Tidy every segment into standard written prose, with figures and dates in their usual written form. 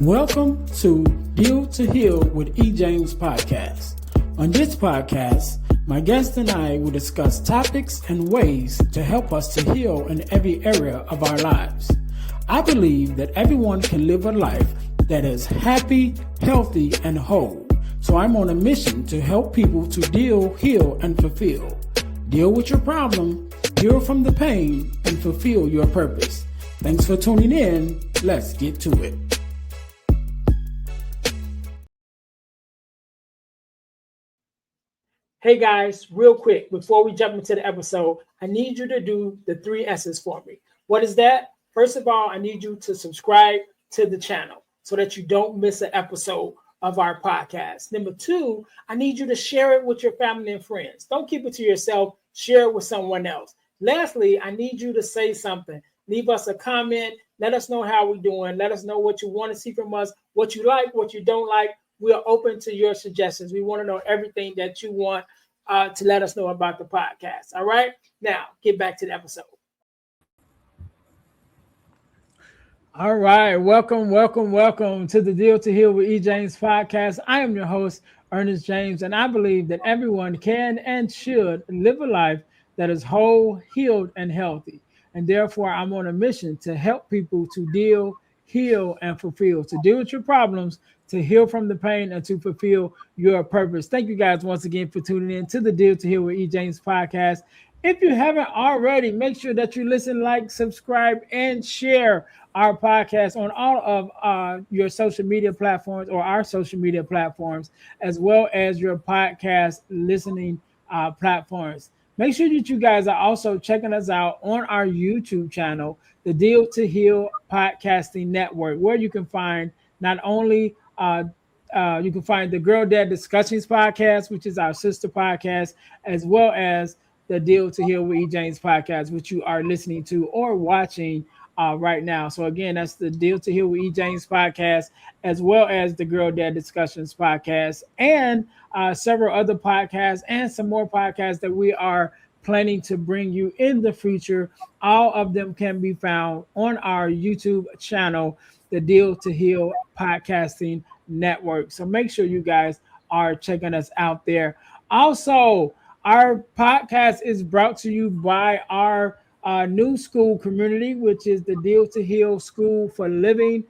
Welcome to Deal to Heal with E. James podcast. On this podcast, my guest and I will discuss topics and ways to help us to heal in every area of our lives. I believe that everyone can live a life that is happy, healthy, and whole. So I'm on a mission to help people to deal, heal, and fulfill. Deal with your problem, heal from the pain, and fulfill your purpose. Thanks for tuning in. Let's get to it. Hey guys, real quick, before we jump into the episode, I need you to do the 3 S's for me. What is that? First of all, I need you to subscribe to the channel so that you don't miss an episode of our podcast. Number 2, I need you to share it with your family and friends. Don't keep it to yourself. Share it with someone else. Lastly, I need you to say something. Leave us a comment. Let us know how we're doing. Let us know what you want to see from us, what you like, what you don't like. We are open to your suggestions. We want to know everything that you want to let us know about the podcast. All right. Now, get back to the episode. All right. Welcome to the Deal to Heal with E. James podcast. I am your host, Earnest James, and I believe that everyone can and should live a life that is whole, healed, and healthy. And therefore, I'm on a mission to help people to deal, heal, and fulfill, to deal with your problems, to heal from the pain, and to fulfill your purpose. Thank you guys once again for tuning in to the Deal to Heal with E. James podcast. If you haven't already, make sure that you listen, like, subscribe, and share our podcast on all of your social media platforms or our social media platforms, as well as your podcast listening platforms. Make sure that you guys are also checking us out on our YouTube channel, the Deal to Heal Podcasting Network, where you can find not only you can find the Girl Dad Discussions podcast, which is our sister podcast, as well as the Deal to Heal with E. James podcast, which you are listening to or watching right now. So again, that's the Deal to Heal with E. James podcast, as well as the Girl Dad Discussions podcast, and several other podcasts and some more podcasts that we are planning to bring you in the future. All of them can be found on our YouTube channel, the Deal to Heal Podcasting Network. So make sure you guys are checking us out there. Also, our podcast is brought to you by our new school community, which is the Deal to Heal School for Living.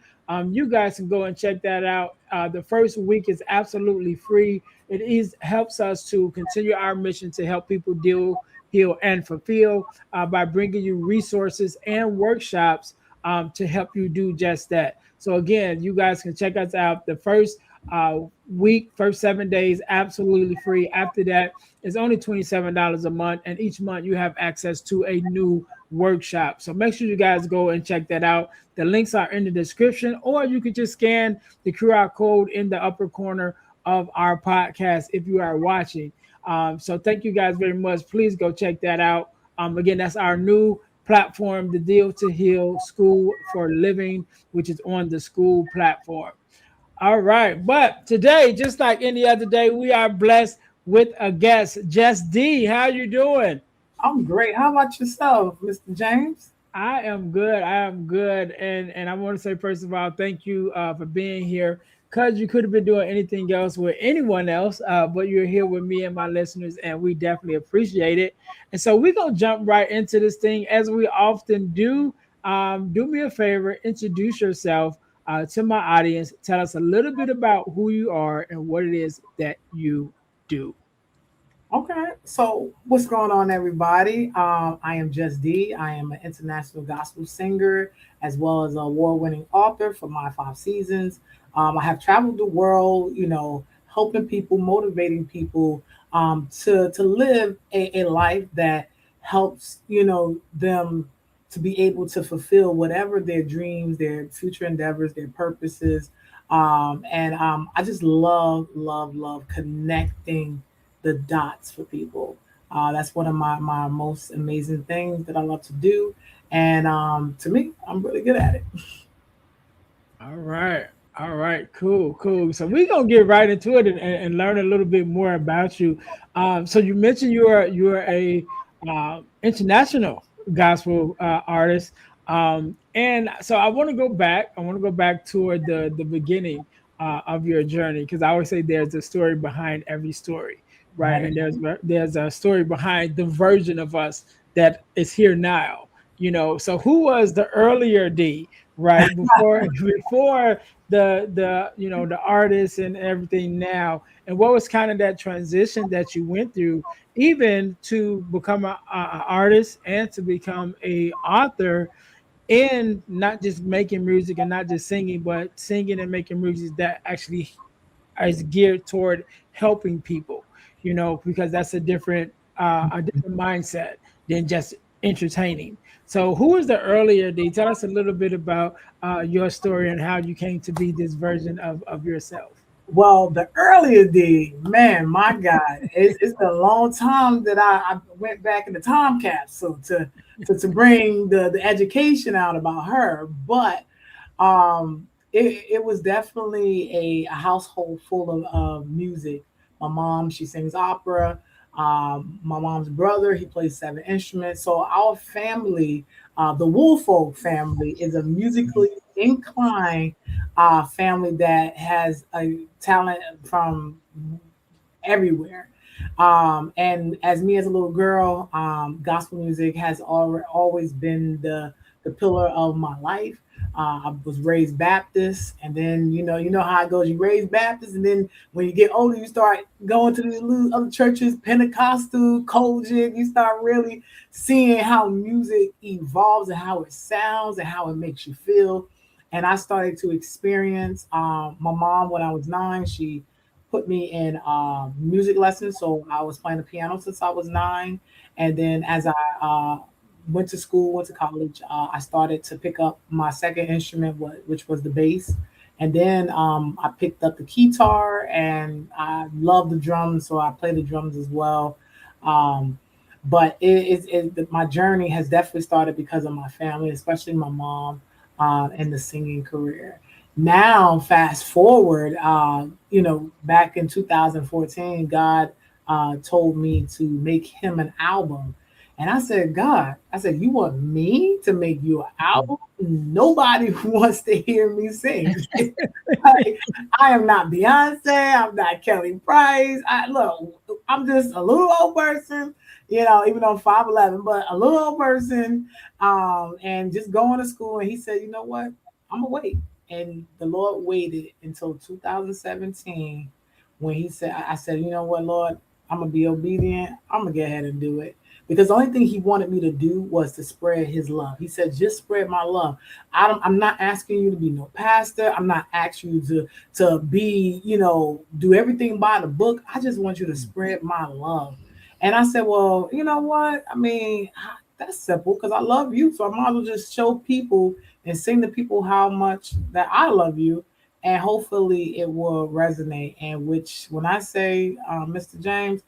You guys can go and check that out. The first week is absolutely free. It helps us to continue our mission to help people deal, heal, and fulfill by bringing you resources and workshops to help you do just that. So again, you guys can check us out. The first week, first 7 days, absolutely free. After that, it's only $27 a month, and each month you have access to a new workshop. So make sure you guys go and check that out. The links are in the description, or you could just scan the QR code in the upper corner of our podcast if you are watching. So thank you guys very much. Please go check that out. Again, that's our new platform, the Deal to Heal School for Living, which is on the school platform. All right. But today, just like any other day, we are blessed with a guest, Jess D. How you doing? I'm great. How about yourself, Mr. James? I am good. And I want to say, first of all, thank you for being here, because you could have been doing anything else with anyone else, but you're here with me and my listeners, and we definitely appreciate it. And so we're going to jump right into this thing, as we often do. Do me a favor, introduce yourself to my audience. Tell us a little bit about who you are and what it is that you do. Okay, so what's going on, everybody? I am Jess D. I am an international gospel singer, as well as an award-winning author for My 5 Seasons. I have traveled the world, helping people, motivating people to live a life that helps, them to be able to fulfill whatever their dreams, their future endeavors, their purposes. I just love connecting the dots for people. That's one of my most amazing things that I love to do. And to me, I'm really good at it. All right. Cool. So we're going to get right into it and learn a little bit more about you. So you mentioned you're a international gospel artist. And so I want to go back. I want to go back toward the beginning of your journey, because I always say there's a story behind every story, right? That is And there's a story behind the version of us that is here now. So who was the earlier D, right? Before the artist and everything now, and what was kind of that transition that you went through, even to become a artist and to become a author, and not just making music and not just singing, but singing and making music that actually is geared toward helping people, because that's a different mindset than just entertaining. So who was the earlier D? Tell us a little bit about your story and how you came to be this version of yourself. Well, the earlier D, man, my God, it's been a long time that I went back in the time capsule to bring the education out about her. But it was definitely a household full of music. My mom, she sings opera. My mom's brother, he plays 7 instruments. So our family, the Woolfolk family, is a musically inclined family that has a talent from everywhere. And as me as a little girl, gospel music has always been the pillar of my life. I was raised Baptist, and then you know how it goes. You raised Baptist, and then when you get older, you start going to these little other churches, Pentecostal, Kojic. You start really seeing how music evolves and how it sounds and how it makes you feel. And I started to experience my mom when I was 9. She put me in music lessons. So I was playing the piano since I was 9. And then as I went to school, went to college, I started to pick up my second instrument, which was the bass. And then I picked up the guitar, and I love the drums, so I play the drums as well. Um, but my journey has definitely started because of my family, especially my mom, and the singing career. Now, fast forward, back in 2014, God told me to make him an album. And I said, God, I said, you want me to make you an album? Nobody wants to hear me sing. Like, I am not Beyonce. I'm not Kelly Price. I'm just a little old person, even though I'm 5'11", but a little old person, and just going to school. And he said, you know what? I'm gonna wait. And the Lord waited until 2017 when he said, I said, you know what, Lord, I'm gonna be obedient. I'm gonna go ahead and do it. Because the only thing he wanted me to do was to spread his love. He said, just spread my love. I'm not asking you to be no pastor. I'm not asking you to be, do everything by the book. I just want you to spread my love. And I said, well, you know what? I mean, that's simple because I love you. So I might as well just show people and sing to people how much that I love you. And hopefully it will resonate. And which, when I say, Mr. James,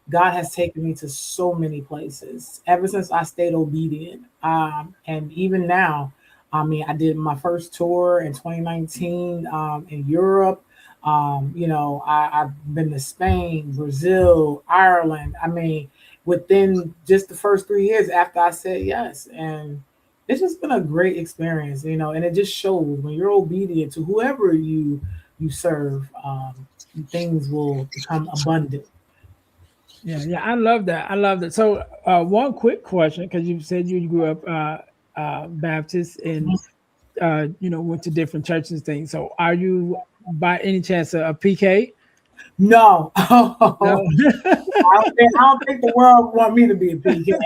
God has taken me to so many places ever since I stayed obedient. And even now, I mean, I did my first tour in 2019 in Europe. I've been to Spain, Brazil, Ireland. I mean, within just the first 3 years after I said yes. And it's just been a great experience, and it just shows when you're obedient to whoever you serve, things will become abundant. Yeah, yeah, I love that. I love that. So, one quick question, because you said you grew up Baptist and went to different churches and things. So, are you by any chance a PK? No, No. I don't think the world want me to be a PK.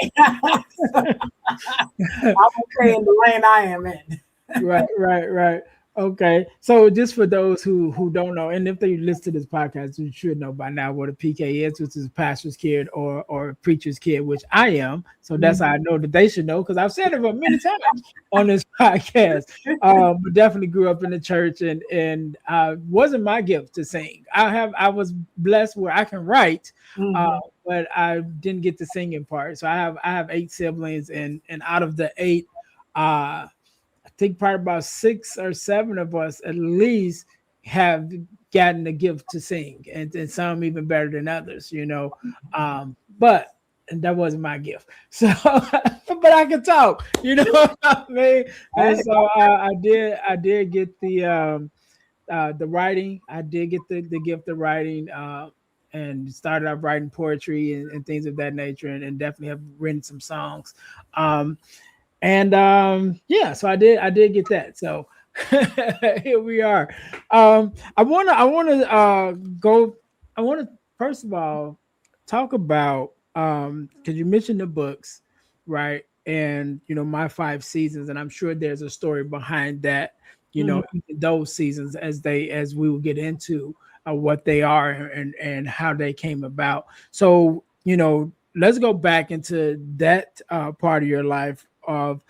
So I'm okay in the lane I am in. Right, right, right. Okay. So just for those who don't know, and if they listen to this podcast, you should know by now what a PK is, which is a pastor's kid or a preacher's kid, which I am. So that's how I know that they should know, because I've said it for many times on this podcast. But definitely grew up in the church, and wasn't my gift to sing. I was blessed where I can write, uh, Mhm. but I didn't get the singing part. So I have 8 siblings, and out of the 8, uh I think probably about 6 or 7 of us at least have gotten the gift to sing, and some even better than others. But and that wasn't my gift. So, but but I can talk. You know what I mean? And Hey, so I did get the writing. I did get the gift of writing, and started off writing poetry and things of that nature, and definitely have written some songs. Um, and yeah, so I did get that. So here we are. I wanna go. I want to first of all talk about, because you mentioned the books, right? And my 5 seasons, and I'm sure there's a story behind that. mhm. Even those seasons, as we will get into what they are, and how they came about. So let's go back into that part of your life of,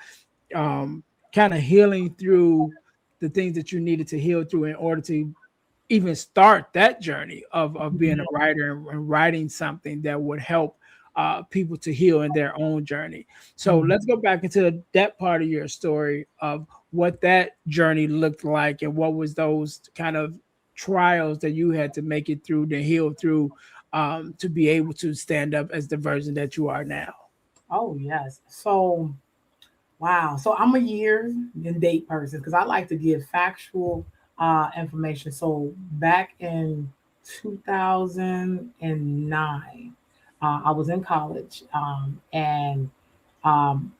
kind of healing through the things that you needed to heal through in order to even start that journey of being a writer, and writing something that would help people to heal in their own journey. So Mhm. let's go back into that part of your story of what that journey looked like, and what was those kind of trials that you had to make it through, to heal through, to be able to stand up as the version that you are now. Oh yes. So wow. So I'm a year and date person because I like to give factual information. So back in 2009, I was in college, and um,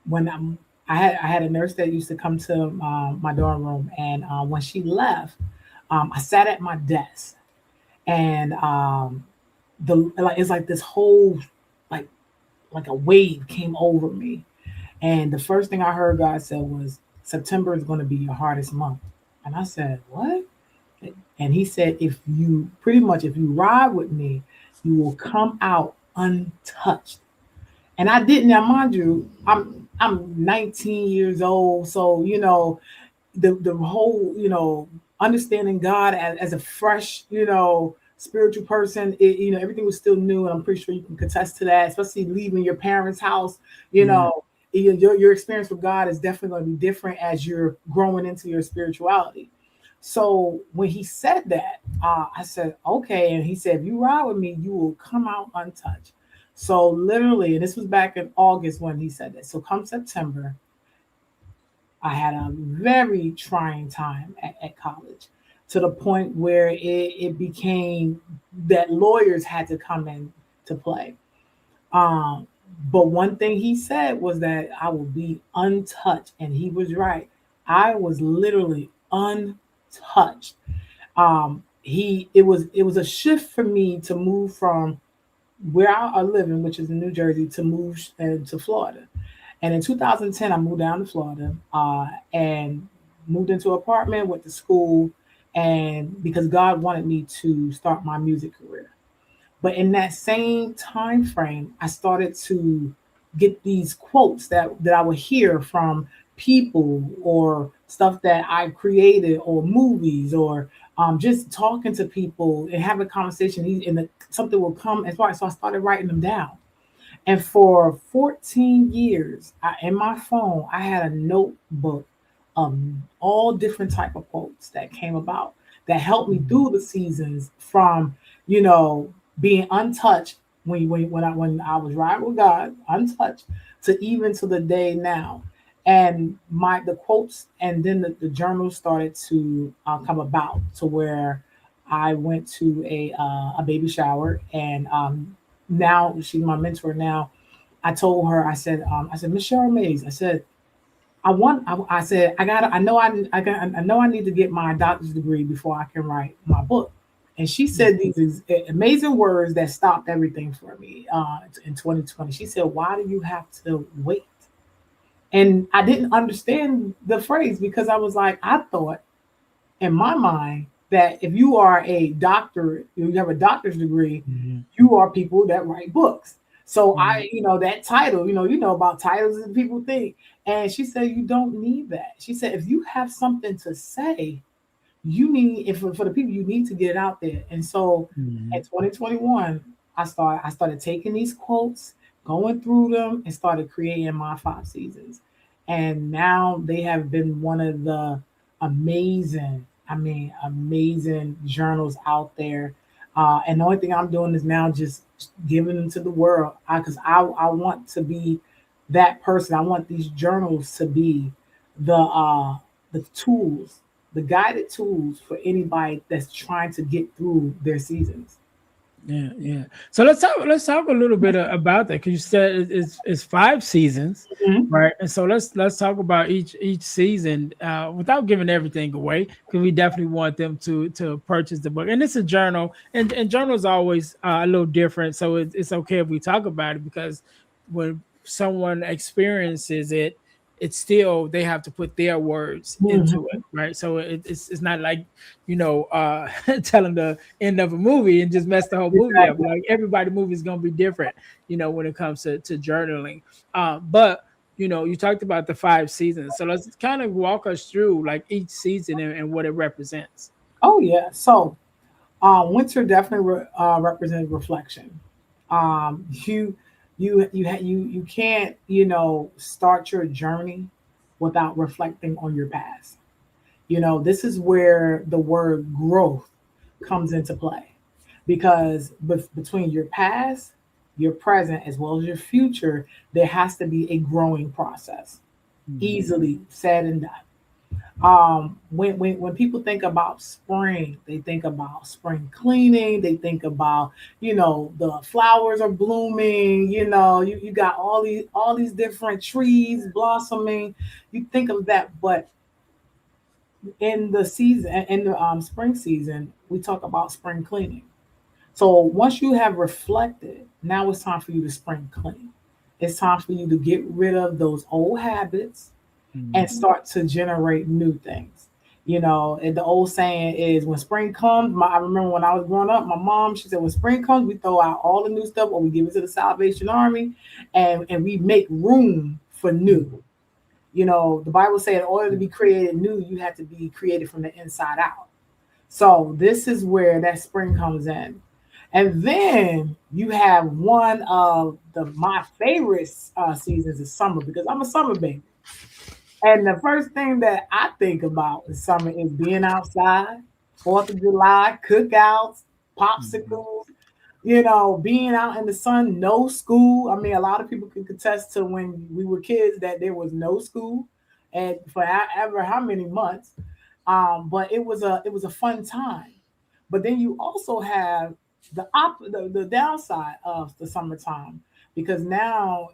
when I had a nurse that used to come to my dorm room, and when she left, I sat at my desk, and the like it's like this whole like like a wave came over me, and the first thing I heard God said was, September is going to be your hardest month. And I said, what? And he said, if you ride with me, you will come out untouched. And I didn't. Now, mind you, I'm 19 years old, so the whole understanding God as a fresh spiritual person. Everything was still new, and I'm pretty sure you can contest to that, especially leaving your parents' house. You Mhm. know, your experience with God is definitely going to be different as you're growing into your spirituality. So when he said that, I said, okay. And he said, if you ride with me, you will come out untouched. So literally, and this was back in August when he said that. So come September, I had a very trying time at college, to the point where it became that lawyers had to come in to play. Um, but one thing he said was that I will be untouched, and he was right. I was literally untouched. It was a shift for me to move from where I live in, which is in New Jersey, to move to Florida. And in 2010, I moved down to Florida, and moved into an apartment, went to school, and because God wanted me to start my music career. But in that same time frame, I started to get these quotes that I would hear from people, or stuff that I created, or movies, or just talking to people and having conversation. Something will come as far. So I started writing them down. And for 14 years, in my phone, I had a notebook of all different type of quotes that came about, that helped me Mhm. through the seasons from, you know, being untouched when I was right with God, untouched, to even to the day now. And the quotes, and then the journal started to come about, to where I went to a baby shower, and now she's my mentor now. I told her, I said, Miss Cheryl Mays, I said, I said, I know I need to get my doctor's degree before I can write my book. And she said these amazing words that stopped everything for me in 2020. She said, why do you have to wait? And I didn't understand the phrase, because I was like, I thought in my mind that if you are a doctor, you have a doctor's degree, Mhm. you are people that write books. So Mhm. that title, you know about titles and people think. And she said, you don't need that. She said, if you have something to say, you need, if for the people, you need to get it out there. And so in Mhm. 2021, I started taking these quotes, going through them, and started creating my 5 seasons. And now they have been one of the amazing, amazing journals out there. And the only thing I'm doing is now just giving them to the world, because I want to be that person. I want these journals to be the tools, the guided tools for anybody that's trying to get through their seasons. Yeah, yeah. So let's talk a little bit about that because you said it's 5 seasons, Mhm. right? And so let's talk about each season without giving everything away because we definitely want them to purchase the book. And it's a journal, and journals are always a little different, so it's okay if we talk about it because when someone experiences it, it's still they have to put their words into it, Mhm. right? So it's not like telling the end of a movie and just mess the whole movie up. Exactly. Like everybody movie is gonna be different, when it comes to journaling. But you talked about the 5 seasons, so let's kind of walk us through like each season and what it represents. Oh yeah. So winter definitely represents reflection. You you can't start your journey without reflecting on your past. This is where the word growth comes into play because between your past, your present, as well as your future, there has to be a growing process. Mhm. Easily said and done. When people think about spring, they think about spring cleaning, they think about the flowers are blooming, you got all these different trees blossoming. You think of that, but in the season, in the spring season, we talk about spring cleaning. So once you have reflected, now it's time for you to spring clean. It's time for you to get rid of those old habits and Mhm. start to generate new things. And the old saying is when spring comes, I remember when I was growing up, my mom, she said, when spring comes, we throw out all the new stuff or we give it to the Salvation Army and we make room for new. Mhm. The Bible said in order to be created new, you have to be created from the inside out. So this is where that spring comes in. And then you have one of my favorite seasons is summer because I'm a summer baby. And the first thing that I think about in summer is being outside, 4th of July, cookouts, Mhm. popsicles, being out in the sun, no school. I mean, a lot of people can contest to when we were kids that there was no school and for ever how many months. But it was a fun time. But then you also have the downside of the summertime because now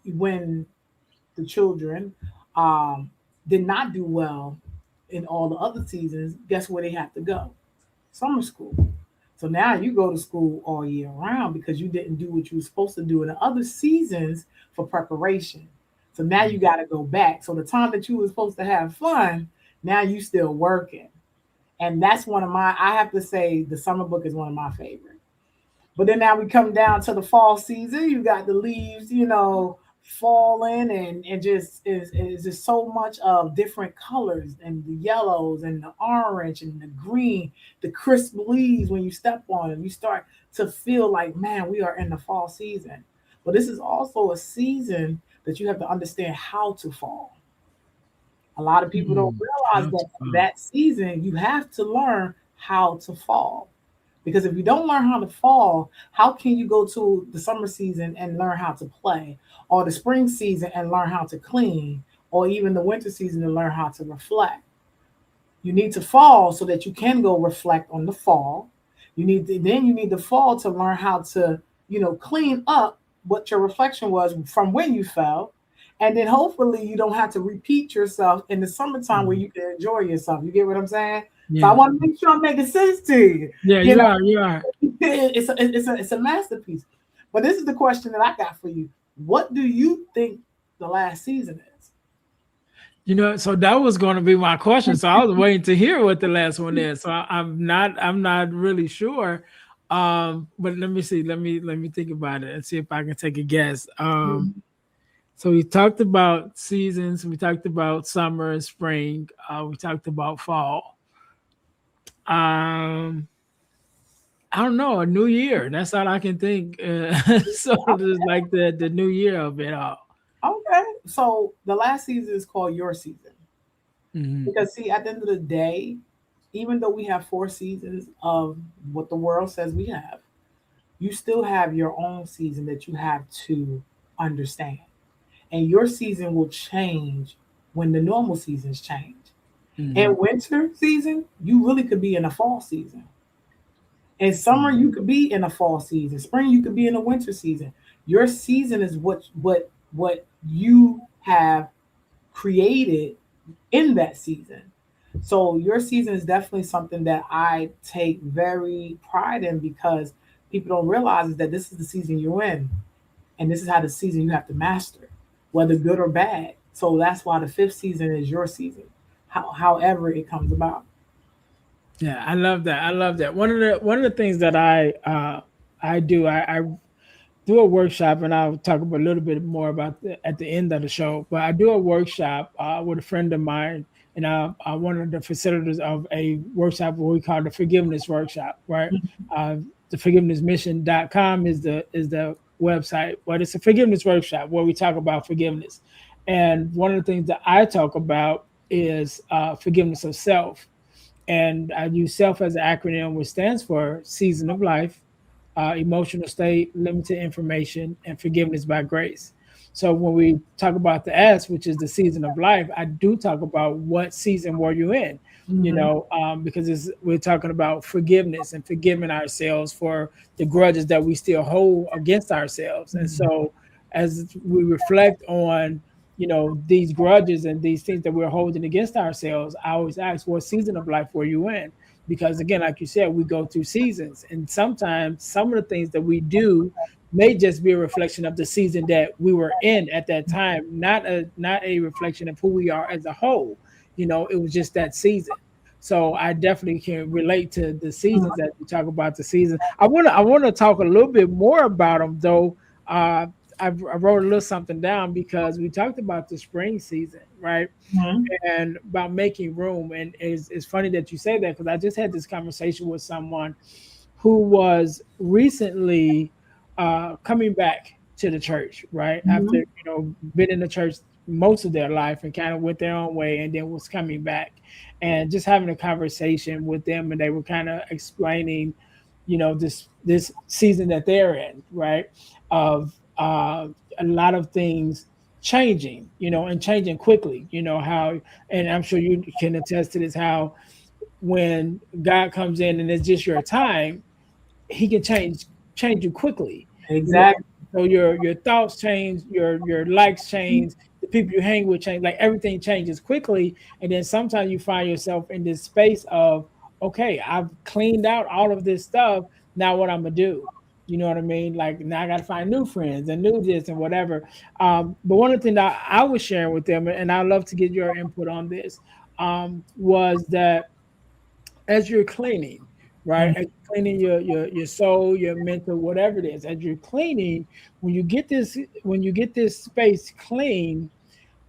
when the children um, did not do well in all the other seasons, guess where they have to go? Summer school. So now you go to school all year round because you didn't do what you were supposed to do in the other seasons for preparation. So now you Mhm. got to go back. So the time that you were supposed to have fun, now you still working. And that's one of my, I have to say, the summer book is one of my favorites. But then now we come down to the fall season. You got the leaves, falling and just is just so much of different colors and the yellows and the orange and the green, the crisp leaves when you step on them. You start to feel like, man, we are in the fall season. But this is also a season that you have to understand how to fall. A lot of people don't Mhm. realize How that to find. that season you have to learn how to fall. Because if you don't learn how to fall, how can you go to the summer season and learn how to play, or the spring season and learn how to clean, or even the winter season to learn how to reflect? You need to fall so that you can go reflect on the fall. You need to fall to learn how to, clean up what your reflection was from when you fell. And then hopefully you don't have to repeat yourself in the summertime where Mhm. you can enjoy yourself. You get what I'm saying? So I Yeah. want to make sure I'm making sense to you. Yeah, You you know, are. You are. it's a masterpiece. But this is the question that I got for you. What do you think the last season is? So that was going to be my question. So I was waiting to hear what the last one is. So I'm not really sure. But let me see. Let me think about it and see if I can take a guess. So we talked about seasons. We talked about summer and spring. We talked about fall. Um, I don't know. A new year. That's all I can think. So just like the new year of it all. Okay. So the last season is called your season. Hmm. Because see, at the end of the day, even though we have 4 seasons of what the world says we have, you still have your own season that you have to understand. and your season will change when the normal seasons change. Hmm. In winter season, you really could be in a fall season. In summer, you could be in a fall season. Spring, you could be in a winter season. Your season is what you have created in that season. So your season is definitely something that I take very pride in, because people don't realize is that this is the season you're in, and this is how the season you have to master, whether good or bad. So that's why the fifth season is your season, however it comes about. Yeah, I love that. I love that. One of the things that I do, I do a workshop, and I'll talk about a little bit more about at the end of the show. But I do a workshop with a friend of mine, and I'm one of the facilitators of a workshop what we call the forgiveness workshop. Right, uh, the forgivenessmission.com is the website, but it's a forgiveness workshop where we talk about forgiveness. And one of the things that I talk about is forgiveness of self, and I use SELF as an acronym, which stands for season of life, emotional state, limited information, and forgiveness by grace. So when we talk about the S, which is the season of life, I do talk about what season were you in, Mm-hmm. because we're talking about forgiveness and forgiving ourselves for the grudges that we still hold against ourselves. And so as we reflect on these grudges and these things that we're holding against ourselves, I always ask, what season of life were you in? Because again, like you said, we go through seasons, and sometimes some of the things that we do may just be a reflection of the season that we were in at that time, not a reflection of who we are as a whole. It was just that season. So I definitely can relate to the seasons that you talk about. The season I want to talk a little bit more about them, though. uh I wrote a little something down because we talked about the spring season, right? Mm-hmm. And about making room. And it's funny that you say that, because I just had this conversation with someone who was recently coming back to the church, right? After, Mm-hmm. been in the church most of their life and kind of went their own way, and then was coming back, and just having a conversation with them. And they were kind of explaining, this season that they're in, right? Of a lot of things changing, and changing quickly. How, and I'm sure you can attest to this, how when God comes in and it's just your time, he can change you quickly. You know, Exactly. so your thoughts change, your likes change, the people you hang with change, like everything changes quickly. And then sometimes you find yourself in this space of, okay, I've cleaned out all of this stuff. Now what I'm gonna do? You know what I mean? Like now I gotta find new friends and new this and whatever. But one of the things that I was sharing with them, and I'd love to get your input on this, was that as you're cleaning, right? As you're cleaning your soul, your mental, whatever it is, as you're cleaning, when you get this space clean,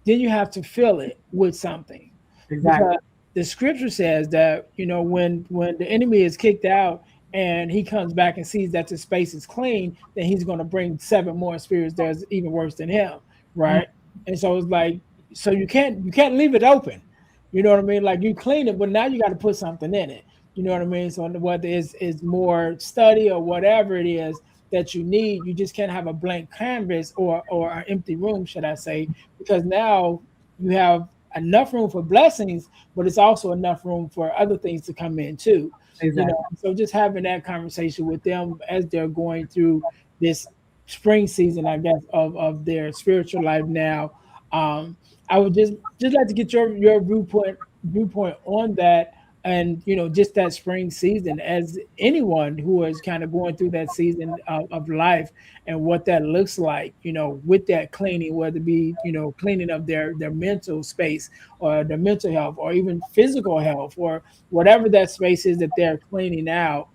then you have to fill it with something, because Exactly. the scripture says that when the enemy is kicked out and he comes back and sees that the space is clean, then he's going to bring seven more spirits that's even worse than him, right? And so it's like, so you can't leave it open. You know what I mean? Like you clean it, but now you got to put something in it. You know what I mean? So whether it's more study or whatever it is that you need, you just can't have a blank canvas or an empty room, should I say? Because now you have enough room for blessings, but it's also enough room for other things to come in too. Exactly. So just having that conversation with them as they're going through this spring season, I guess, of their spiritual life now. Um, I would just like to get your viewpoint on that, and just that spring season, as anyone who is kind of going through that season of life, and what that looks like, with that cleaning, whether it be cleaning of their mental space, or their mental health, or even physical health, or whatever that space is that they're cleaning out.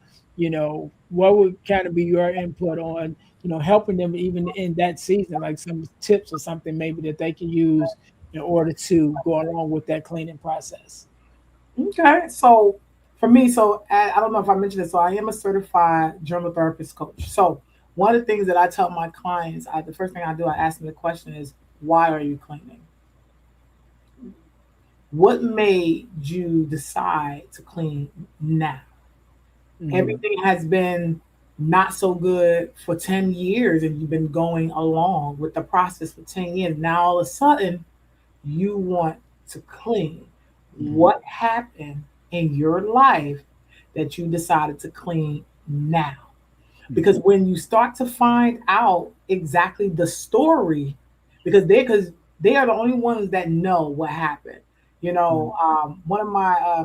What would kind of be your input on helping them even in that season, like some tips or something maybe that they can use in order to go along with that cleaning process? Okay, so for me, I don't know if I mentioned this. So I am a certified journal therapist coach. So one of the things that I tell my clients, the first thing I do, I ask them the question is, why are you cleaning? What made you decide to clean now? Mm-hmm. Everything has been not so good for 10 years and you've been going along with the process for 10 years. Now all of a sudden you want to clean. Mhm. What happened in your life that you decided to clean now? Mhm. Because when you start to find out exactly the story, because they are the only ones that know what happened. Mhm. One of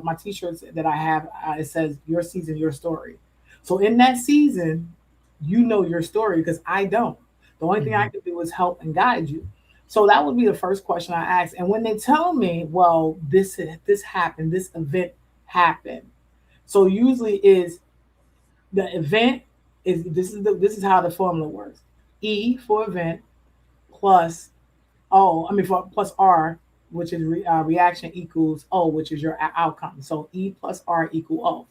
my t-shirts that I have, it says your season, your story. So in that season, you know your story because I don't. The only thing I Mhm. can do is help and guide you. So that would be the first question I ask. And when they tell me, well, this happened, this event happened. So usually is the event is this is how the formula works. E for event plus for plus R, which is reaction equals O, which is your outcome. So E plus R equal O.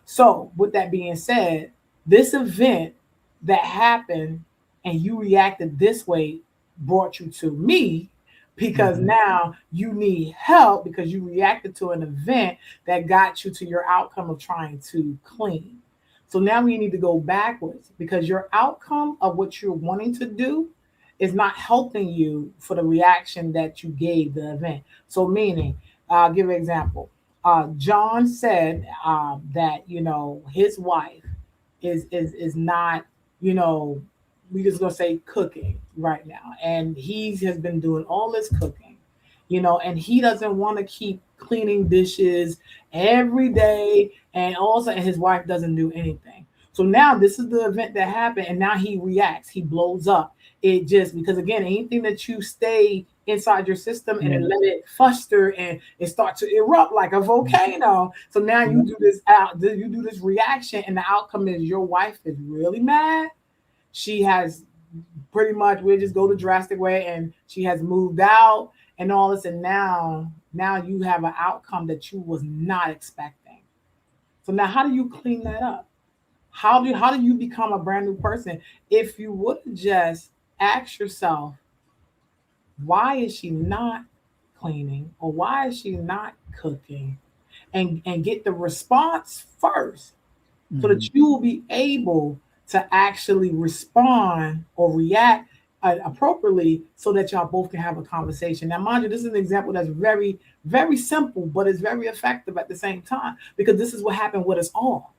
So with that being said, this event that happened and you reacted this way brought you to me because Mhm. now you need help because you reacted to an event that got you to your outcome of trying to clean. So now we need to go backwards because your outcome of what you're wanting to do is not helping you for the reaction that you gave the event. So, meaning, I'll give an example. John said that his wife is not you know we just gonna say cooking right now, and he has been doing all this cooking, and he doesn't want to keep cleaning dishes every day, and also and his wife doesn't do anything. So now this is the event that happened, and now he reacts, he blows up. It just because again, anything that you stay inside your system and then Yeah. let it fester and it start to erupt like a Mhm. volcano. So now Yeah. you do this reaction, and the outcome is your wife is really mad. She has pretty much we'll just go the drastic way, and she has moved out and all this, and now you have an outcome that you was not expecting. So now how do you clean that up? How do you become a brand new person if you would just ask yourself, why is she not cleaning or why is she not cooking, and get the response first so that Mhm. you will be able to actually respond or react appropriately so that y'all both can have a conversation. Now, mind you, this is an example that's very, very simple, but it's very effective at the same time because this is what happened with us all.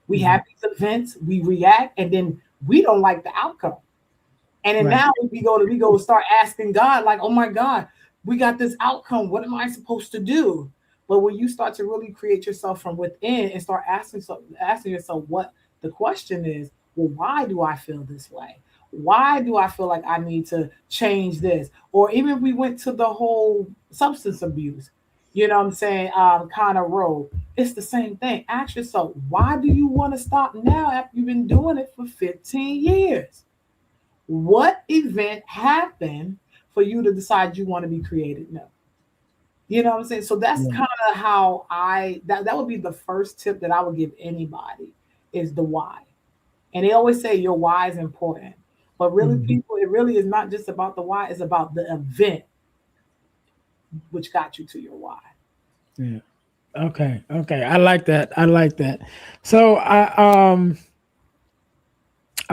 We Mhm. have these events, we react, and then we don't like the outcome. And then Right. now we go start asking God, like, oh my God, we got this outcome. What am I supposed to do? But when you start to really create yourself from within and start asking yourself what the question is, well, why do I feel this way? Why do I feel like I need to change this? Or even if we went to the whole substance abuse, what I'm saying, kind of road. It's the same thing. Ask yourself, why do you want to stop now after you've been doing it for 15 years? What event happened for you to decide you want to be created? No. You know what I'm saying? So that's Yeah. kind of how that would be the first tip that I would give anybody is the why. And they always say your why is important. But really, Mhm. people, it really is not just about the why, it's about the event which got you to your why. Yeah. Okay. Okay. I like that. I like that. So I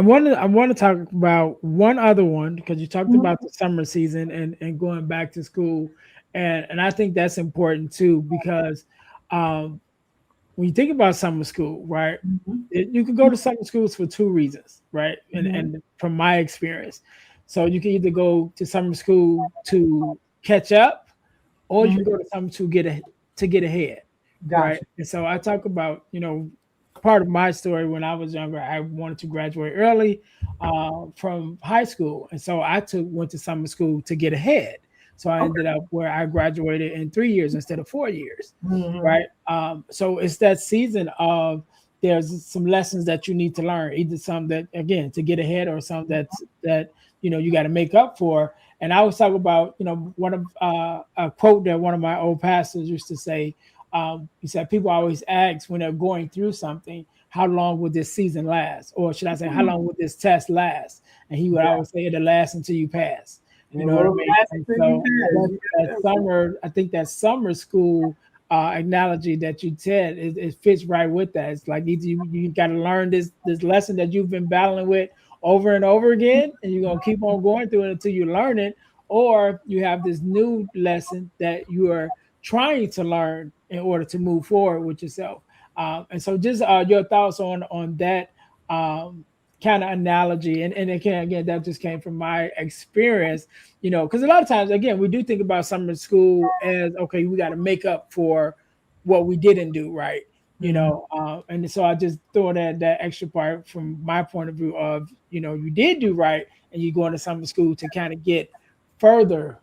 want to talk about one other one because you talked about Mhm, the summer season and going back to school, and I think that's important too because um, when you think about summer school, right? mhm, You could go to summer schools for two reasons, right? And mhm, and from my experience, so you can either go to summer school to catch up, or you mhm. can go to summer to get ahead, right? Gotcha. And so I talk about part of my story when I was younger. I wanted to graduate early from high school, and so I took went to summer school to get ahead. So I Okay. ended up where I graduated in 3 years instead of 4 years, Hmm. right? So it's that season of there's some lessons that you need to learn, either some that again to get ahead or some that you got to make up for. And I was talking about one of a quote that one of my old pastors used to say. He said people always ask when they're going through something, how long will this season last, or should I say, how long will this test last? And he would Yeah. always say it'll last until you pass. And You it know what I will mean? last And until you so pass. that, You that got that right. summer, I think that summer school analogy that you said, it fits right with that. It's like either you got to learn this lesson that you've been battling with over and over again, and you're gonna keep on going through it until you learn it, or you have this new lesson that you are trying to learn in order to move forward with yourself. And so, just your thoughts on that kind of analogy, and again, that just came from my experience, because a lot of times, again, we do think about summer school as, okay, we got to make up for what we didn't do right, Mhm. and so I just throw that extra part from my point of view of, you did do right, and you go into summer school to kind of get further,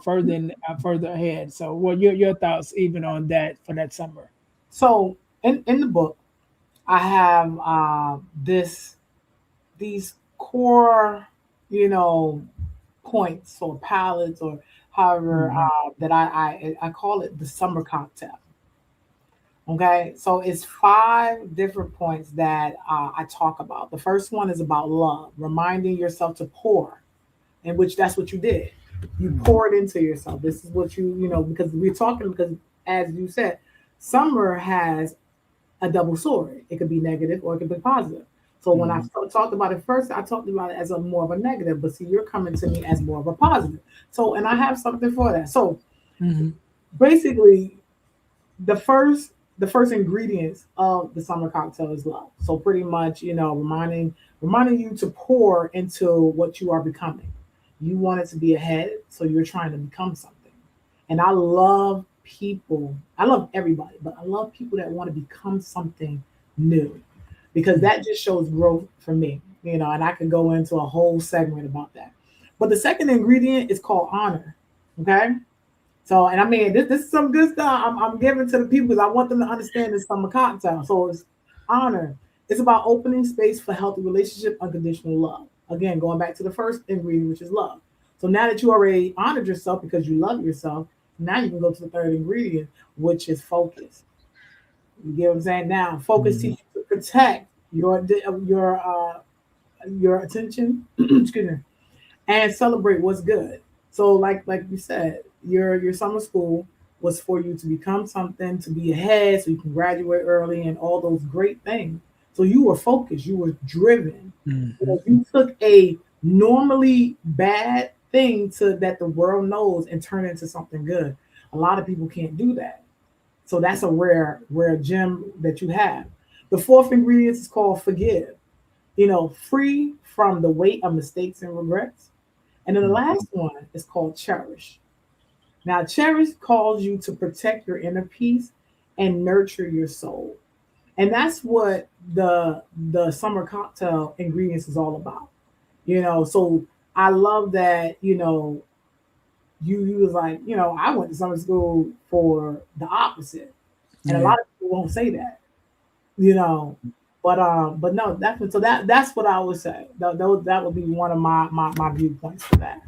further ahead. So, what your thoughts even on that for that summer? So in the book, I have these core, you know, points or palettes or however Mhm. that I call it the summer cocktail. Okay, so it's five different points that I talk about. The first one is about love, reminding yourself to pour, in which that's what you did. You Mhm. poured into yourself. This is what because we're talking, because as you said, summer has a double sword. It could be negative or it could be positive. So when I Mhm. talked about it first, I talked about it as a more of a negative, but see, you're coming to me as more of a positive. So, and I have something for that. So Mhm. basically, the first the first ingredients of the summer cocktail is love. So pretty much, reminding you to pour into what you are becoming. You want it to be ahead, so you're trying to become something. And I love people. I love everybody, but I love people that want to become something new, because Mhm. that just shows growth for me. And I can go into a whole segment about that. But the second ingredient is called honor. Okay, so, and I mean, this is some good stuff I'm giving to the people because I want them to understand this summer cocktail. So it's honor. It's about opening space for healthy relationship, unconditional love. Again, going back to the first ingredient, which is love. So now that you already honored yourself because you love yourself, now you can go to the third ingredient, which is focus. You get what I'm saying? Now, focus Mhm. teaches you to protect your attention, excuse me, and celebrate what's good. So like you said, your summer school was for you to become something, to be ahead, so you can graduate early and all those great things. So you were focused, you were driven. Mhm. You took a normally bad thing to that the world knows and turn it into something good. A lot of people can't do that. So that's a rare gem that you have. The fourth ingredient is called forgive. Free from the weight of mistakes and regrets. And then the Mhm. last one is called cherish. Now, cherish calls you to protect your inner peace and nurture your soul. And that's what the summer cocktail ingredients is all about. So I love that, you was like, I went to summer school for the opposite. And a Yeah. lot of people won't say that, you know. But no, definitely. So that's what I would say. That would be one of my viewpoints for that.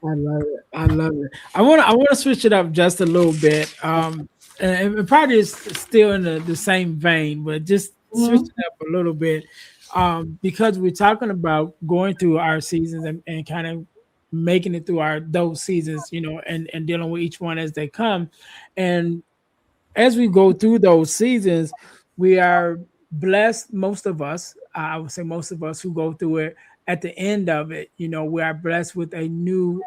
I love it. I love it. I want to switch it up just a little bit. And it probably is still in the same vein, but just switch Mhm. it up a little bit. Because we're talking about going through our seasons and kind of making it through our those seasons, and dealing with each one as they come. And as we go through those seasons, we are blessed. Most of us, I would say, most of us who go through it, at the end of it, we are blessed with a new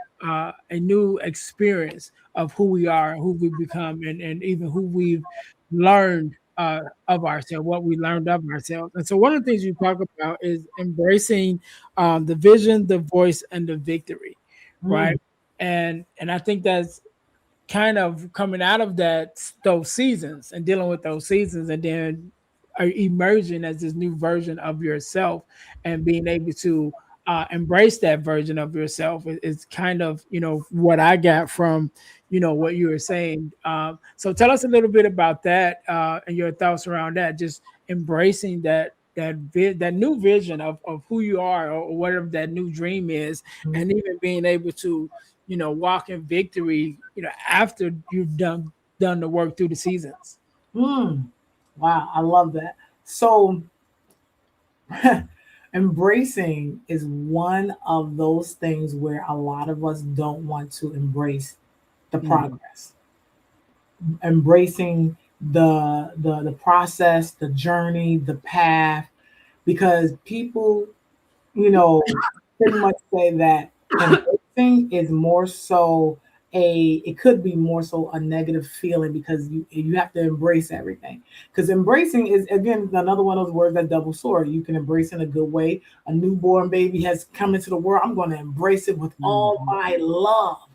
experience of who we are, who we become, and even who we've learned of ourselves, what we learned of ourselves. And so, one of the things you talk about is embracing the vision, the voice, and the victory, right? Mm. And I think that's kind of coming out of those seasons and dealing with those seasons, and then emerging as this new version of yourself, and being able to embrace that version of yourself is kind of what I got from what you were saying. So tell us a little bit about that, and your thoughts around that, just embracing that new vision of who you are, or whatever that new dream is, and even being able to walk in victory, after you've done the work through the seasons. Mm. Wow, I love that. So, embracing is one of those things where a lot of us don't want to embrace the Mhm. progress. embracing the process, the journey, the path, because people, pretty much say that embracing is more so it could be more so a negative feeling because you have to embrace everything. Because embracing is again another one of those words that double sword. You can embrace in a good way. A newborn baby has come into the world. I'm going to embrace it with all Mhm. my love.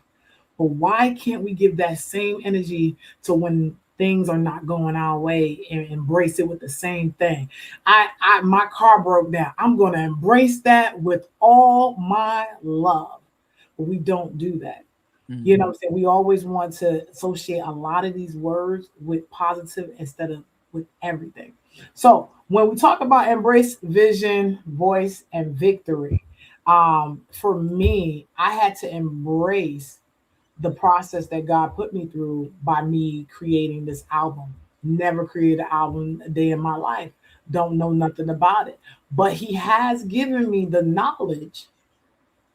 But why can't we give that same energy to when things are not going our way and embrace it with the same thing? I my car broke down. I'm going to embrace that with all my love. But we don't do that. You know what Mhm. I'm saying? We always want to associate a lot of these words with positive instead of with everything. So when we talk about embrace, vision, voice, and victory, for me, I had to embrace the process that God put me through by me creating this album. Never created an album a day in my life. Don't know nothing about it. But He has given me the knowledge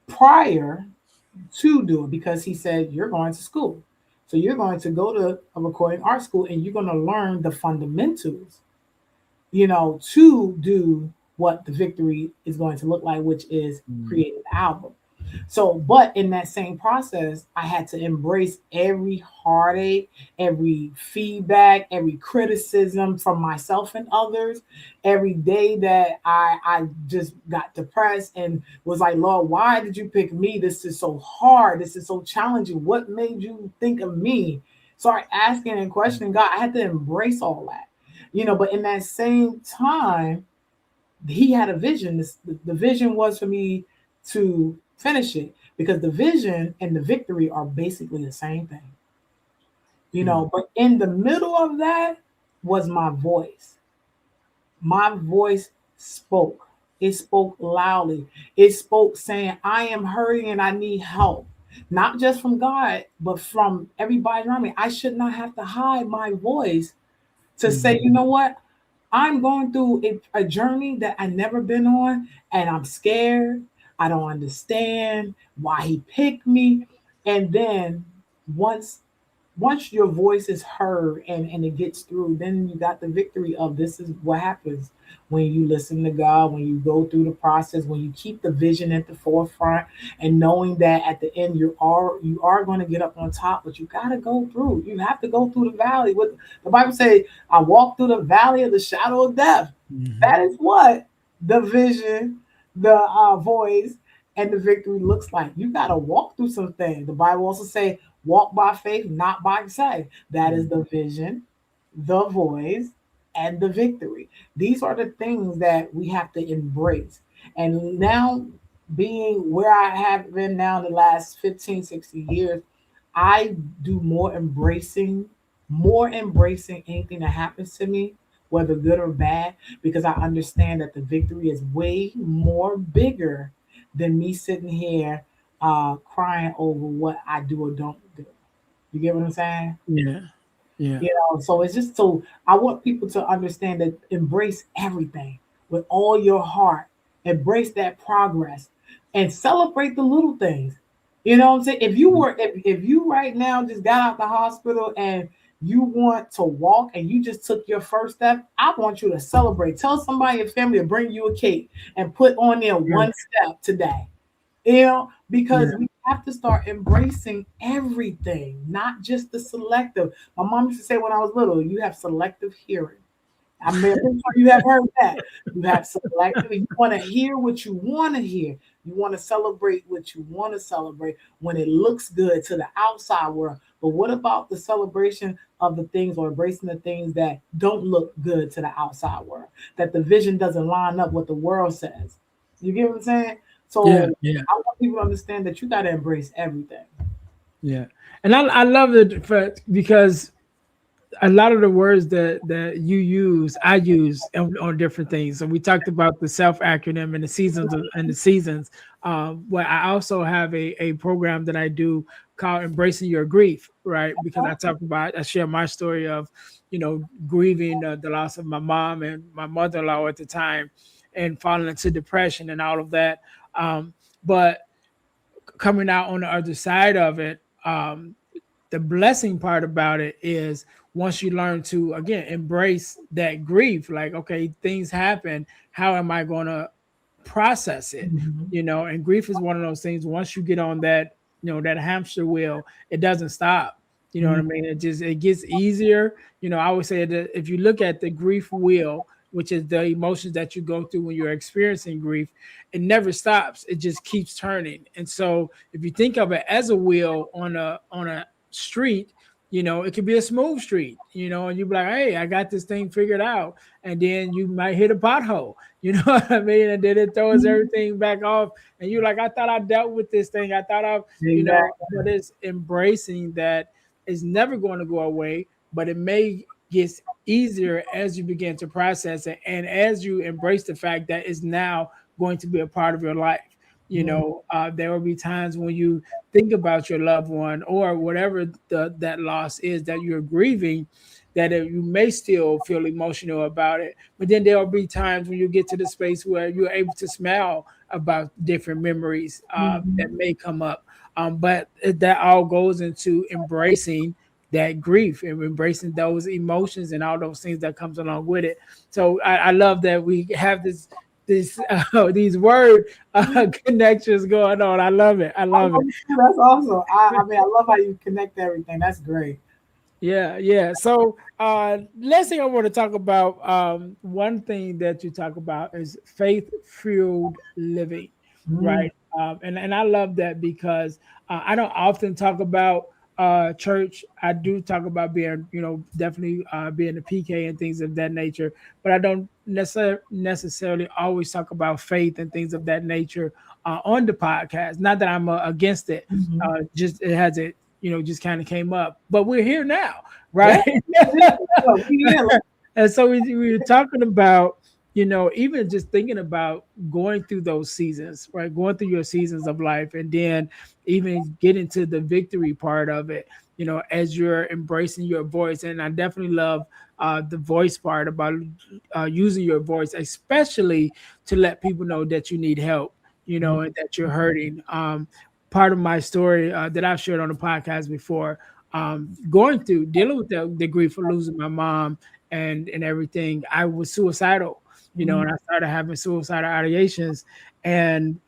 prior to do it because He said, you're going to school. So you're going to go to a recording art school and you're going to learn the fundamentals, to do what the victory is going to look like, which is Mhm. creating the album. So, but in that same process, I had to embrace every heartache, every feedback, every criticism from myself and others. Every day that I just got depressed and was like, Lord, why did you pick me? This is so hard. This is so challenging. What made you think of me? Start asking and questioning God. I had to embrace all that, but in that same time, He had a vision. The vision was for me to finish it because the vision and the victory are basically the same thing, Mhm. but in the middle of that was my voice. My voice spoke. It spoke loudly. It spoke saying, I am hurting and I need help. Not just from God, but from everybody around me. I should not have to hide my voice to say, you Mhm. know what? I'm going through a journey that I never been on, and I'm scared. I don't understand why He picked me. And then once once your voice is heard and it gets through, then you got the victory of this is what happens when you listen to God, when you go through the process, when you keep the vision at the forefront and knowing that at the end you are going to get up on top, but you got to go through. You have to go through the valley. What the Bible says, I walk through the valley of the shadow of death. That Mhm. is what the vision, the voice, and the victory looks like. You got to walk through some things. The Bible also say, walk by faith, not by sight. That is the Mhm. vision, the voice, and the victory. These are the things that we have to embrace. And now, being where I have been now the last 15, 60 years, I do more embracing anything that happens to me, whether good or bad, because I understand that the victory is way more bigger than me sitting here crying over what I do or don't do. You get what I'm saying? Yeah. Yeah. So it's just so I want people to understand that embrace everything with all your heart, embrace that progress, and celebrate the little things. You know what I'm saying? If you right now just got out the hospital and you want to walk and you just took your first step, I want you to celebrate. Tell somebody in your family to bring you a cake and put on there Yeah. one step today. Because Yeah. we have to start embracing everything, not just the selective. My mom used to say when I was little, you have selective hearing. I'm pretty sure you have heard that. You have selective, you want to hear what you want to hear. You want to celebrate what you want to celebrate when it looks good to the outside world. But what about the celebration of the things or embracing the things that don't look good to the outside world? That the vision doesn't line up what the world says. You get what I'm saying? Yeah. So Yeah. I want people to understand that you got to embrace everything. Yeah. And I love it because a lot of the words that you use, I use on different things. So we talked about the self acronym and the seasons and the seasons. Where I also have a program that I do called Embracing Your Grief, right? Because I share my story of, grieving the loss of my mom and my mother-in-law at the time, and falling into depression and all of that. But coming out on the other side of it, the blessing part about it is once you learn to again embrace that grief, like okay, things happen. How am I going to process it? Mhm. And grief is one of those things. Once you get on that, that hamster wheel, it doesn't stop. You know what I Mhm. mean? It gets easier. I would say that if you look at the grief wheel, which is the emotions that you go through when you're experiencing grief, it never stops. It just keeps turning. And so if you think of it as a wheel on a street, it could be a smooth street, and you be like, hey, I got this thing figured out. And then you might hit a pothole, you know what I mean? And then it throws everything back off. And you're like, I thought I dealt with this thing. I thought Exactly. but it's embracing that it's never going to go away, but it may get easier as you begin to process it. And as you embrace the fact that it's now going to be a part of your life. Mhm. There will be times when you think about your loved one or whatever that loss is that you're grieving, that you may still feel emotional about it. But then there will be times when you get to the space where you're able to smile about different memories that Mhm. may come up. But that all goes into embracing that grief and embracing those emotions and all those things that comes along with it. So I love that we have this these word connections going on. I love it. I I love love it. it too. That's awesome. I mean, I love how you connect everything. That's great. Yeah, yeah. So last thing I want to talk about, one thing that you talk about is faith fueled living, Mm. right? And I love that because I don't often talk about church. I do talk about being, definitely being a PK and things of that nature, but I don't necessarily always talk about faith and things of that nature on the podcast. Not that I'm against it, Mhm. just it has it, just kind of came up. But we're here now, Yeah, right? it is. Look, we here. And so we were talking about, even just thinking about going through those seasons, right? Going through your seasons of life and then even getting to the victory part of it, as you're embracing your voice. And I definitely love the voice part about using your voice, especially to let people know that you need help, Mhm. and that you're hurting. Part of my story that I've shared on the podcast before, going through dealing with the grief of losing my mom and everything, I was suicidal, Mhm. and I started having suicidal ideations, and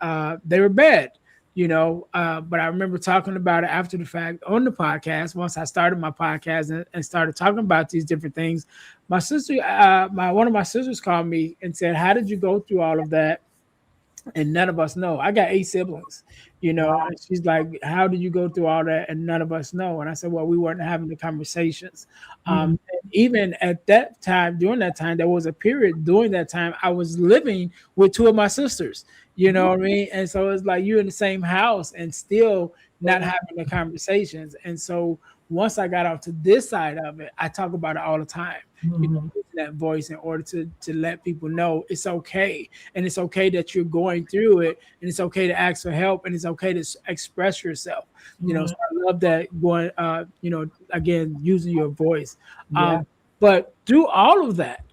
they were bad, but I remember talking about it after the fact on the podcast. Once I started my podcast and started talking about these different things, my sister, my one of my sisters called me and said, "How did you go through all of that?" And none of us know. I got 8 siblings, Wow. and she's like, "How did you go through all that?" And none of us know. And I said, "Well, we weren't having the conversations." Mhm. And even at that time, during that time, there was a period during that time I was living with two of my sisters. You know what I mean? And so it's like you're in the same house and still not having the conversations. And so once I got out to this side of it, I talk about it all the time. Mhm. Using that voice in order to let people know it's okay, and it's okay that you're going through it, and it's okay to ask for help, and it's okay to express yourself. Mhm. So I love that going, again, using your voice. Yeah. But through all of that,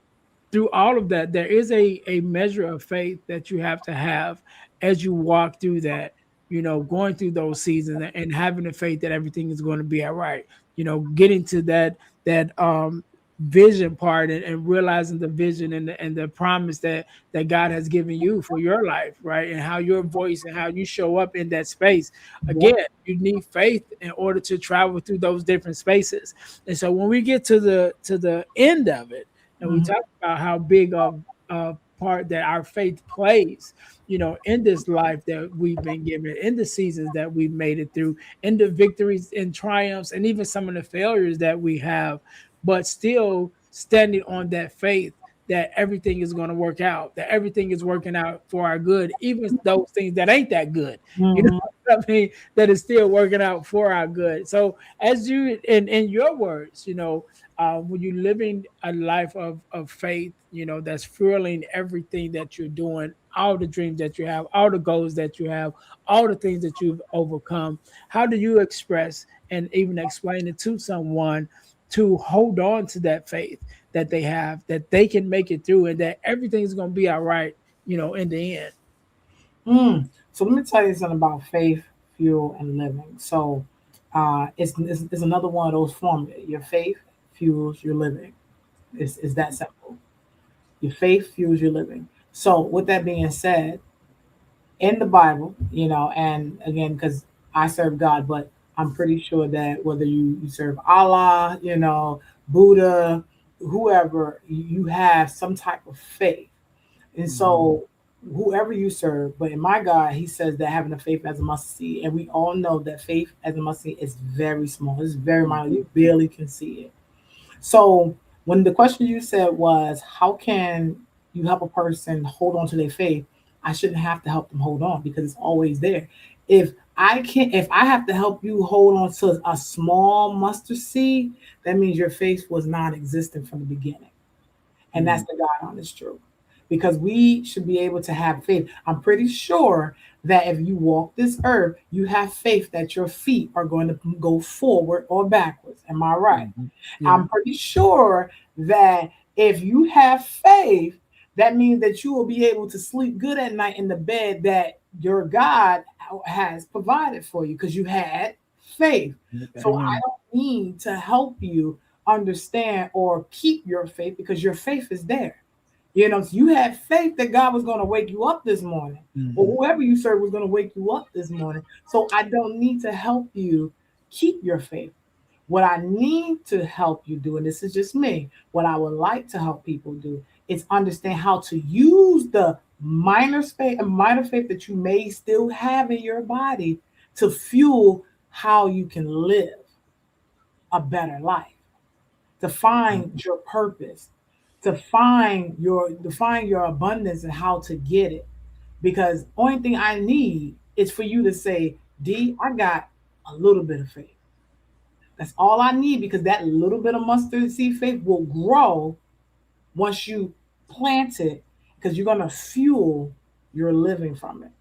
there is a measure of faith that you have to have as you walk through that, going through those seasons and having the faith that everything is going to be all right. Getting to that vision part and realizing the vision and the promise that God has given you for your life, right? And how your voice and how you show up in that space. Yeah. Again, you need faith in order to travel through those different spaces. And so when we get to the end of it, and we Mhm. talk about how big of a part that our faith plays, in this life that we've been given, in the seasons that we've made it through, in the victories and triumphs, and even some of the failures that we have, but still standing on that faith that everything is going to work out, that everything is working out for our good, even those things that ain't that good, you know Mhm. what I mean, that is still working out for our good. So as you in your words, when you're living a life of faith, that's fueling everything that you're doing, all the dreams that you have, all the goals that you have, all the things that you've overcome, how do you express and even explain it to someone to hold on to that faith that they have, that they can make it through, and that everything's going to be all right, in the end? Mm. So let me tell you something about faith, fuel, and living. So It's another one of those formulas. Your faith fuels your living. It's that simple. Your faith fuels your living. So, with that being said, in the Bible, and again, because I serve God, but I'm pretty sure that whether you serve Allah, Buddha, whoever, you have some type of faith. And Mhm. so, whoever you serve, but in my God, He says that having a faith as a mustard seed, and we all know that faith as a mustard seed is very small. It's very minor. Mhm. You barely can see it. So when the question you said was, how can you help a person hold on to their faith? I shouldn't have to help them hold on because it's always there. If if I have to help you hold on to a small mustard seed, that means your faith was non-existent from the beginning. And that's Mhm. the God honest truth. Because we should be able to have faith. I'm pretty sure that if you walk this earth, you have faith that your feet are going to go forward or backwards. Am I right? Mhm. Yeah. I'm pretty sure that if you have faith, that means that you will be able to sleep good at night in the bed that your God has provided for you because you had faith. So I Amen. don't need to help you understand or keep your faith because your faith is there. So you had faith that God was going to wake you up this morning, or Mhm. whoever you serve was going to wake you up this morning. So I don't need to help you keep your faith. What I need to help you do, and this is just me, what I would like to help people do is understand how to use the minor faith that you may still have in your body to fuel how you can live a better life, to find Mhm. your purpose, to find your abundance and how to get it. Because only thing I need is for you to say, D, I got a little bit of faith. That's all I need because that little bit of mustard seed faith will grow once you plant it because you're going to fuel your living from it.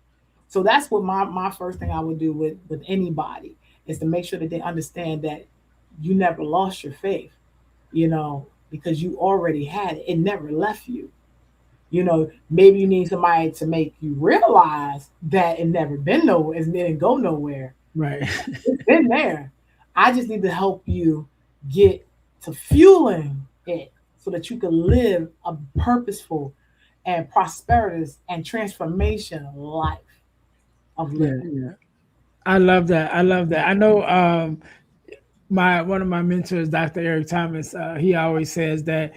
So that's what my first thing I would do with anybody is to make sure that they understand that you never lost your faith, because you already had it. It never left you. Maybe you need somebody to make you realize that it never been nowhere, it didn't go nowhere. Right. It's been there. I just need to help you get to fueling it so that you can live a purposeful and prosperous and transformation life of Yeah. living. Yeah. I love that. I love that. I know my one of my mentors, Dr. Eric Thomas, he always says that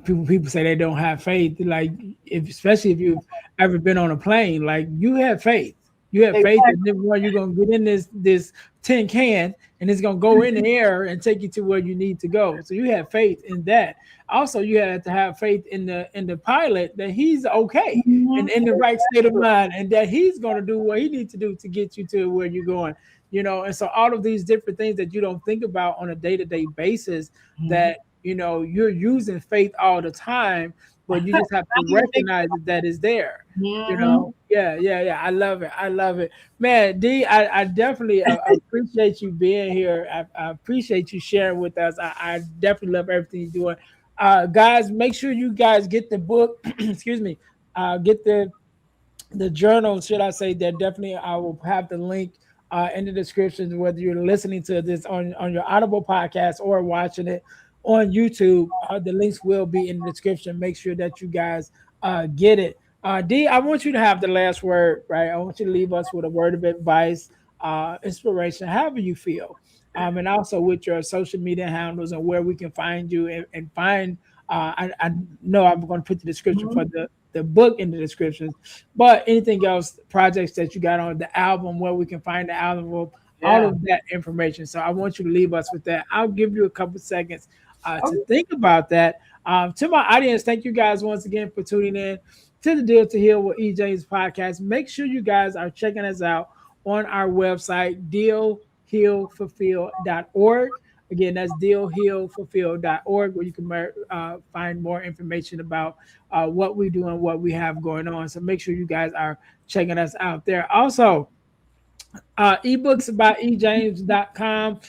people say they don't have faith. Like, especially if you've ever been on a plane, like you have faith. You have faith that Exactly. number one, you're gonna get in this tin can and it's gonna go in the air and take you to where you need to go. So you have faith in that. Also, you have to have faith in the pilot that he's okay and Mhm. in the right state of mind and that he's gonna do what he needs to do to get you to where you're going. And so all of these different things that you don't think about on a day-to-day basis Mhm. that you're using faith all the time, but you just have to Not even think. recognize that is there. Mhm. Yeah, I love it. I love it, man. I definitely appreciate you being here. I appreciate you sharing with us. I definitely love everything you're doing. Guys, make sure you guys get the book. Excuse me. Get the journal, should I say, that definitely I will have the link in the description, whether you're listening to this on your Audible podcast or watching it on YouTube. The links will be in the description. Make sure that you guys get it. D, I want you to have the last word, right? I want you to leave us with a word of advice, inspiration, however you feel. And also with your social media handles and where we can find you and find. I know I'm going to put the description for Mhm. the book in the description, but anything else, projects that you got on the album, where we can find the album, all Yeah. of that information. So I want you to leave us with that. I'll give you a couple seconds to Okay. think about that. To my audience, thank you guys once again for tuning in to the Deal to Heal with EJ's podcast. Make sure you guys are checking us out on our website, dealhealfulfill.org. Again, that's dealhealfulfill.org, where you can find more information about what we do and what we have going on. So make sure you guys are checking us out there. Also, ebooks by ejames.com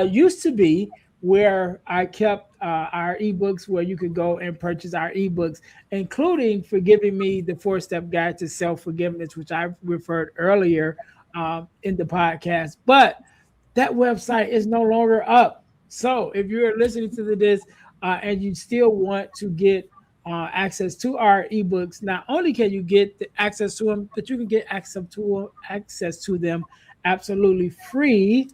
used to be where I kept our ebooks, where you could go and purchase our ebooks, including Forgiving Me, the 4-Step Guide to Self Forgiveness, which I referred earlier in the podcast. But that website is no longer up. So if you're listening to this and you still want to get access to our ebooks, not only can you get the access to them, but you can get access to them absolutely free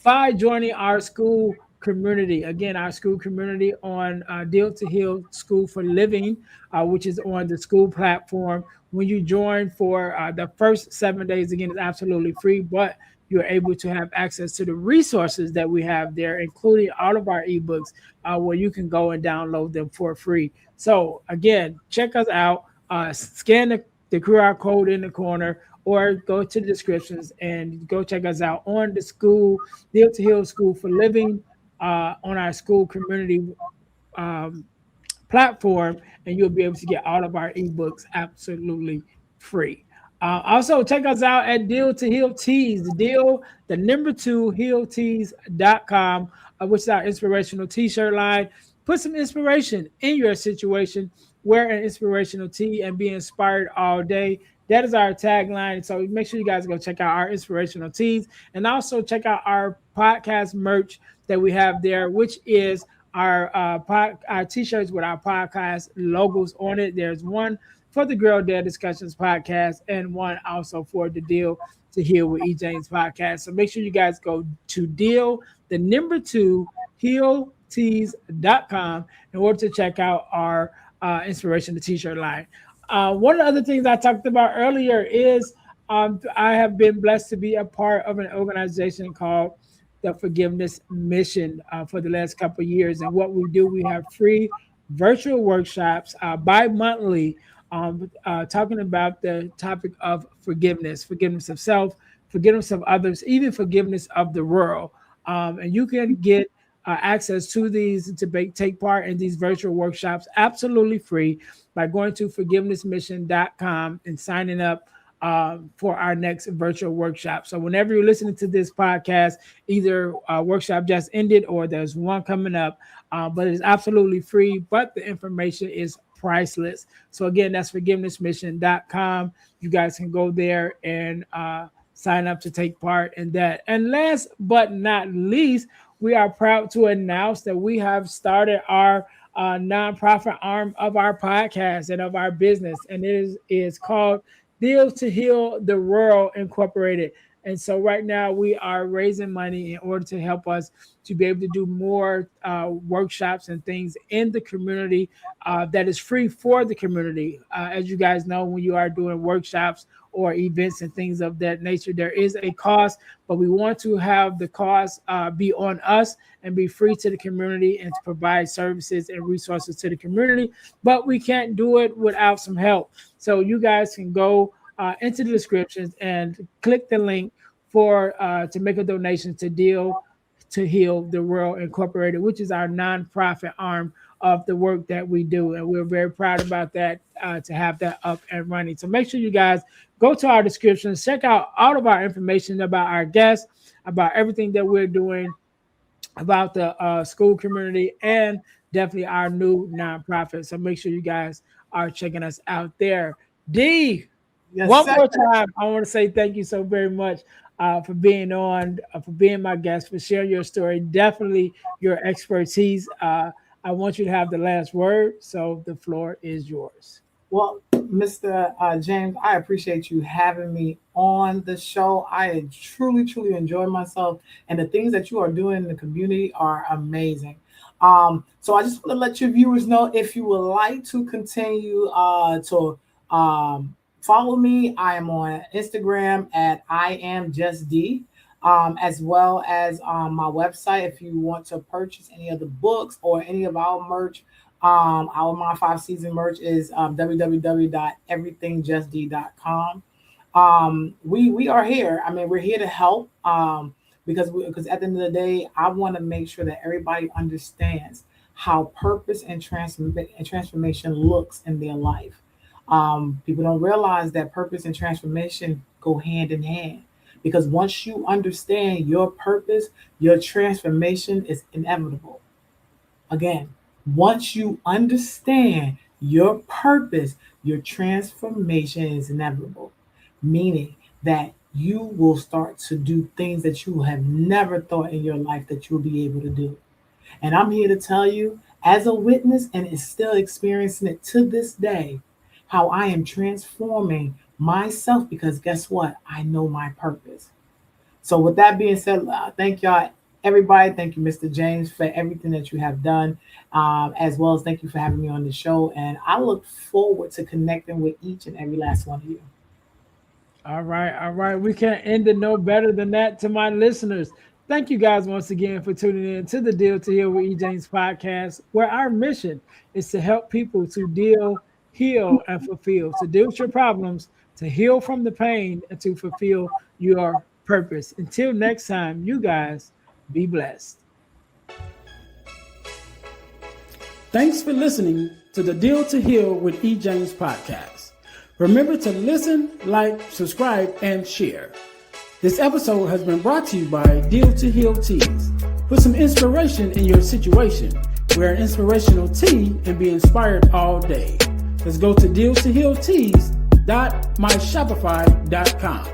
by joining our school community. Again, our school community on Deal to Heal School for Living, which is on the school platform. When you join for the first 7 days, again, it's absolutely free, but you're able to have access to the resources that we have there, including all of our ebooks, where you can go and download them for free. So, again, check us out. Scan the QR code in the corner, or go to the descriptions and go check us out on the school, Deal to Heal School for Living, on our school community um, platform, and you'll be able to get all of our ebooks absolutely free. Also, check us out at Deal to Heal Tees, deal, the number two, healtees.com, which is our inspirational t shirt line. Put some inspiration in your situation. Wear an inspirational tee and be inspired all day. That is our tagline. So make sure you guys go check out our inspirational tees, and also check out our podcast merch that we have there, which is our t-shirts with our podcast logos on it. There's one for the Girl Dad Discussions podcast and one also for the Deal to Heal with E. James podcast. So make sure you guys go to deal, the number two, healtees.com in order to check out our inspiration, the t-shirt line. One of the other things I talked about earlier is I have been blessed to be a part of an organization called the Forgiveness Mission for the last couple of years. And what we do, we have free virtual workshops bi-monthly, talking about the topic of forgiveness, forgiveness of self, forgiveness of others, even forgiveness of the world. And you can get access to these to take part in these virtual workshops absolutely free by going to forgivenessmission.com and signing up for our next virtual workshop. So whenever you're listening to this podcast, either a workshop just ended or there's one coming up, but it's absolutely free, but the information is priceless. So again, that's forgivenessmission.com. You guys can go there and sign up to take part in that. And last but not least, we are proud to announce that we have started our nonprofit arm of our podcast and of our business, and it is called Deal to Heal the World Incorporated. And so right now we are raising money in order to help us to be able to do more workshops and things in the community that is free for the community. As you guys know, when you are doing workshops or events and things of that nature, there is a cost, but we want to have the cost be on us and be free to the community and to provide services and resources to the community. But we can't do it without some help. So you guys can go into the descriptions and click the link for to make a donation to Deal to Heal the World Incorporated, which is our nonprofit arm of the work that we do. And we're very proud about that, to have that up and running. So make sure you guys go to our descriptions, check out all of our information about our guests, about everything that we're doing, about the school community, and definitely our new nonprofit. So make sure you guys are checking us out there. D, Yes, one sir. more time, I want to say thank you so very much for being on, for being my guest, for sharing your story, definitely your expertise. I want you to have the last word, so the floor is yours. Well, Mr. James, I appreciate you having me on the show. I truly, truly enjoy myself, and the things that you are doing in the community are amazing. So I just want to let your viewers know, if you would like to continue to follow me, I am on Instagram at I am just D. As well as my website. If you want to purchase any of the books or any of our merch, our My Five Season merch is www.everythingjustd.com. We are here. I mean, we're here to help, because at the end of the day, I want to make sure that everybody understands how purpose and transformation looks in their life. People don't realize that purpose and transformation go hand in hand, because once you understand your purpose, your transformation is inevitable. Again, once you understand your purpose, your transformation is inevitable, meaning that you will start to do things that you have never thought in your life that you'll be able to do. And I'm here to tell you, as a witness and is still experiencing it to this day, how I am transforming myself because guess what? I know my purpose. So, with that being said, thank y'all, everybody. Thank you, Mr. James, for everything that you have done, as well as thank you for having me on the show. And I look forward to connecting with each and every last one of you. All right, all right. We can't end it no better than that. To my listeners, thank you guys once again for tuning in to the Deal to Heal with E. James podcast, where our mission is to help people to deal, heal, and fulfill, to deal with your problems, to heal from the pain, and to fulfill your purpose. Until next time, you guys be blessed. Thanks for listening to the Deal to Heal with E. James podcast. Remember to listen, like, subscribe, and share. This episode has been brought to you by Deal to Heal Teas. Put some inspiration in your situation. Wear an inspirational tea and be inspired all day. Let's go to dealtohealteas.myshopify.com.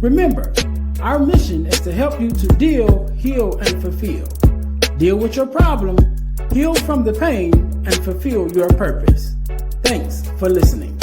Remember, our mission is to help you to deal, heal, and fulfill. Deal with your problem, heal from the pain, and fulfill your purpose. Thanks for listening.